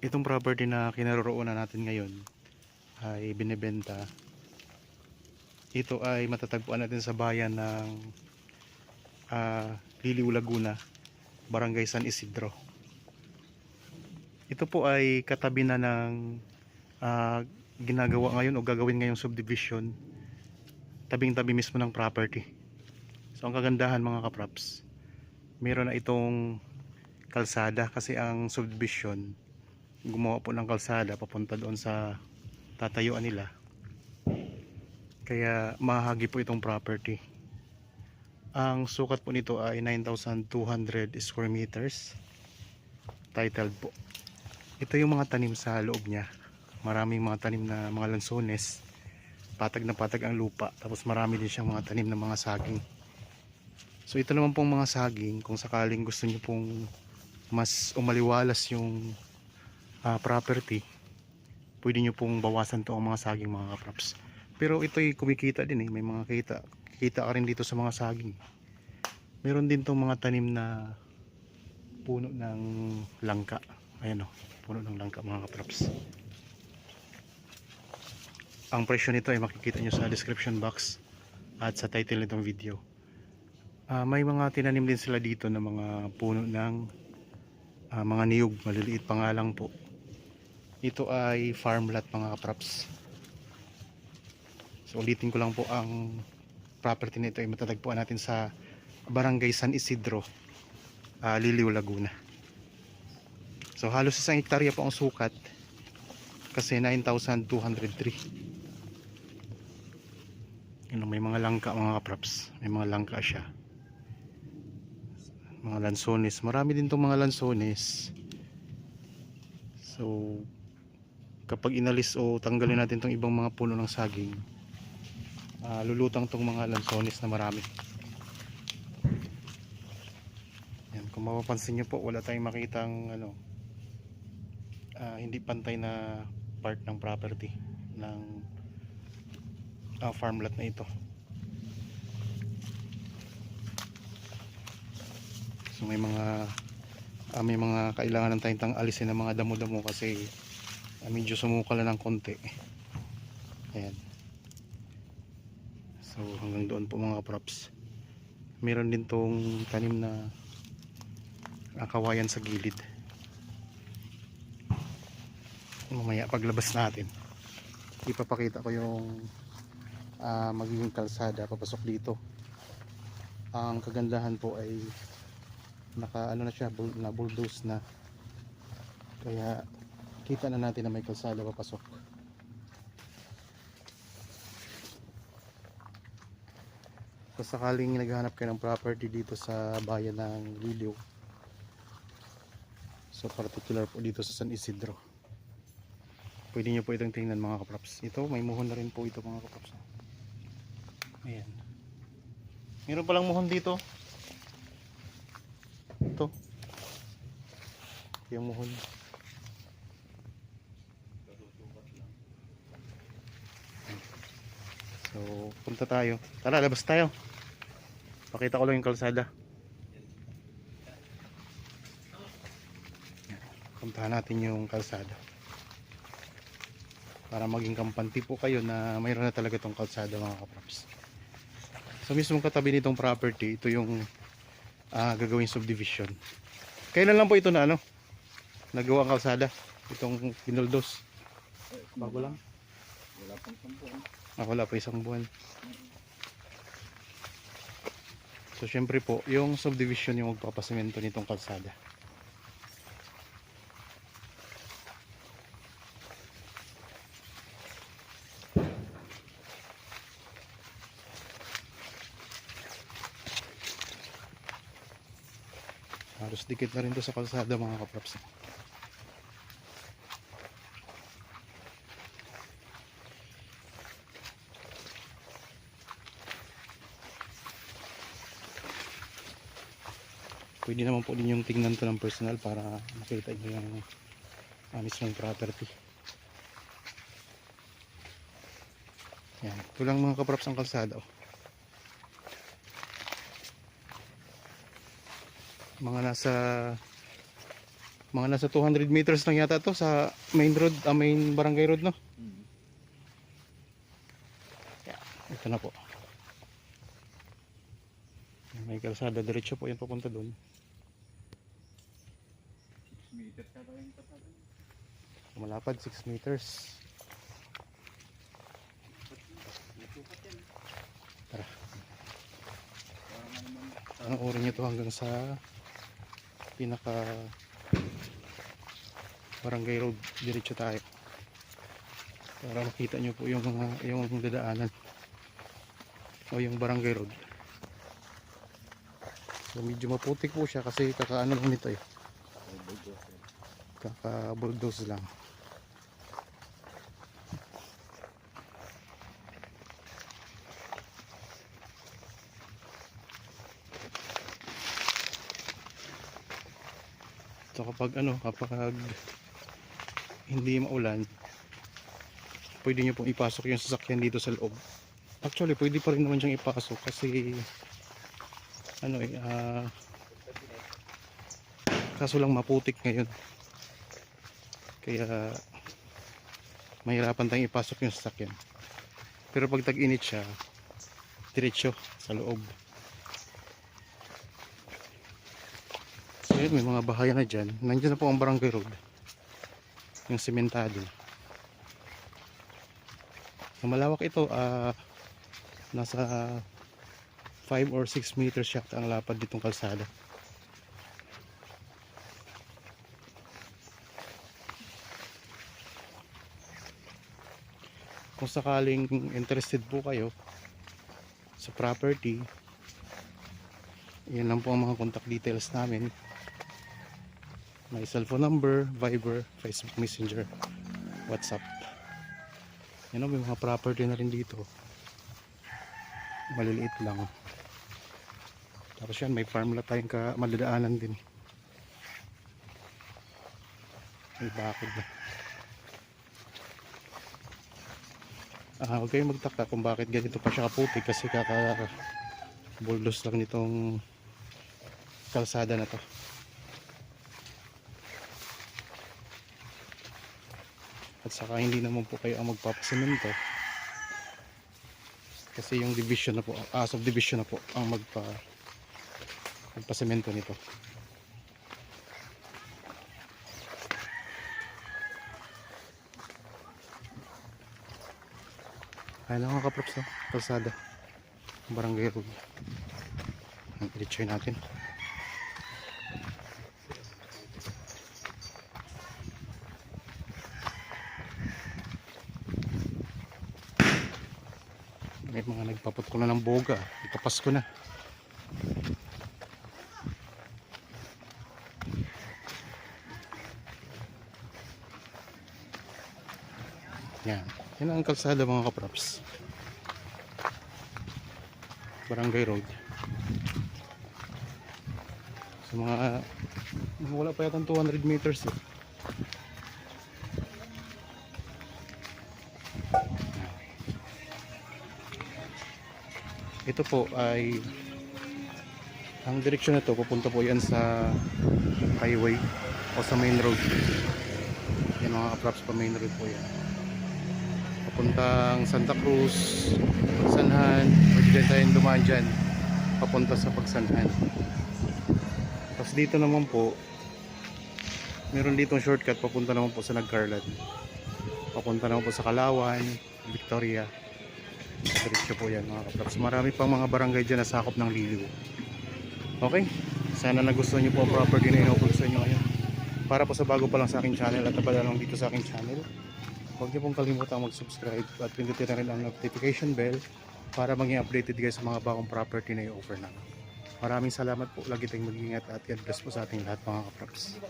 Itong property na kinaroroonan natin ngayon ay binebenta. Ito ay matatagpuan natin sa bayan ng Liliw, Laguna, Barangay San Isidro. Ito po ay katabi na ng ah, ginagawa ngayon o gagawin ngayong subdivision, tabing-tabi mismo ng property. So ang kagandahan mga kapraps, meron na itong kalsada kasi ang subdivision gumawa po ng kalsada papunta doon sa tatayuan nila. Kaya mahagi po itong property. Ang sukat po nito ay 9,200 square meters. Titled po. Ito yung mga tanim sa loob niya. Maraming mga tanim na mga lansones. Patag na patag ang lupa. Tapos marami din siyang mga tanim na mga saging. So ito naman pong mga saging, kung sakaling gusto niyo pong mas umaliwalas yung property, pwede nyo pong bawasan to ang mga saging mga kapraps. Pero ito'y kumikita din may mga kita ka rin dito sa mga saging. Meron din tong mga tanim na puno ng langka. Ayan puno ng langka mga kapraps. Ang presyo nito ay makikita nyo sa description box at sa title nitong video. May mga tinanim din sila dito na mga puno ng mga niyog, maliliit pa nga lang po. Ito ay farm lot mga kapraps. So ulitin ko lang po, ang property nito ay matatagpuan natin sa Barangay San Isidro, Liliw, Laguna. So halos 1 hektarya po ang sukat kasi 9,203. May mga langka mga kapraps, may mga langka siya, mga lansones, marami din itong mga lansones. So kapag inalis o tanggalin natin itong ibang mga puno ng saging, lulutang itong mga lansones na marami. Yan, kung mapapansin nyo po, wala tayong makitang hindi pantay na part ng property ng farm lot na ito. So may mga kailangan tayong alisin ng mga damo-damo kasi medyo sumukal na ng konti. Ayan. So hanggang doon po mga props. Meron din tong tanim na kawayan sa gilid. Mamaya paglabas natin, ipapakita ko yung magiging kalsada papasok dito. Ang kagandahan po ay naka na siya, na bulldoze na, kaya kita na natin na may kalsada papasok. Kung sakaling naghahanap kayo ng property dito sa bayan ng Liliw, so particular po dito sa San Isidro, pwede nyo po itong tingnan mga kapraps. Ito may muhon na rin po ito mga kapraps. Ayan, meron palang muhon dito. Ito yung muhon. So punta tayo, tara labas tayo, pakita ko lang yung kalsada. Puntahan natin yung kalsada para maging kampante po kayo na mayroon na talaga itong kalsada mga kapraps. So mismong katabi nitong property, ito yung gagawing subdivision. Kailan lang po ito na nagawa ang kalsada, itong binuldos? Bago lang? Wala pang 10 buwan. Wala pa 1 buwan. So syempre po yung subdivision yung magpapasemento nitong kalsada. Halos dikit na rin to sa kalsada mga kapraps. Pwede naman po din yung tingnan to ng personal para makita nyo yung mismong property. Yan, ito lang mga kapraps ang kalsada. Mga nasa Mga nasa 200 meters lang yata to sa main road, main barangay road, no? Ito na po. May kalsada, diretso po yan papunta doon. 6 meters ka tayong patado. Malapad, 6 meters. Tara. Panoorin nyo to hanggang sa pinaka barangay road. Diretso tayo. Para makita nyo po yung dadaanan. O yung barangay road. So medyo maputik po siya kasi kakaano lang nito eh. Kaka-bulldoze lang. So kapag hindi maulan, pwede nyo pong ipasok yung sasakyan dito sa loob. Actually, pwede pa rin naman siyang ipasok kasi kaso lang maputik ngayon. Kaya mahirapan tayong ipasok yung sasakyan. Pero pag tag-init siya, diretso sa loob. So yun, may mga bahayan na dyan. Nandiyan na po ang barangay road. Yung sementado. So malawak ito, nasa 5 or 6 meters siya ang lapad ditong kalsada. Kung sakaling interested po kayo sa property, yan lang po ang mga contact details namin. May cellphone number, Viber, Facebook Messenger, WhatsApp. Yan o, may mga property na rin dito. Maliliit lang. Tapos yan, may farm lot tayong madadaanan din. May bakod na. Huwag kayong magtaka kung bakit ganito pa siya kaputi kasi kaka-bulldoze lang nitong kalsada na to. At saka hindi naman po kayo ang magpapasemento kasi yung division na po, subdivision na po ang magpasemento nito. Kaya lang mga kaprops, no? Kalsada barangay road. Ang i-try natin. May mga nagpaputol na ng boga. Ikapasko na. Yan. Yan ang kalsada mga kaprops. Barangay road. So mga wala pa yatang 200 meters eh. Ito po ay ang direksyon na to, pupunta po yan sa highway o sa main road. Yan mga kaprops, pa main road po yan. Papuntang Santa Cruz, Pagsanhan, pwede din tayong dumaan dyan papunta sa Pagsanhan. Tapos dito naman po meron ditong shortcut papunta naman po sa Nagcarlan, papunta naman po sa Kalawan, Victoria. Diretso po yan mga kaprops. Marami pang mga barangay dyan na sakop ng Liliw. Okay, sana nagustuhan nyo po ang property na in-offer sa inyo ngayon. Para po sa bago pa lang sa aking channel at abala lang dito sa aking channel, huwag niyo pong kalimutan mag-subscribe at pindutin na rin ang notification bell para maging updated guys sa mga bagong property na i-offer namin. Maraming salamat po. Lagi tayong mag-ingat at God bless po sa ating lahat mga kaprops.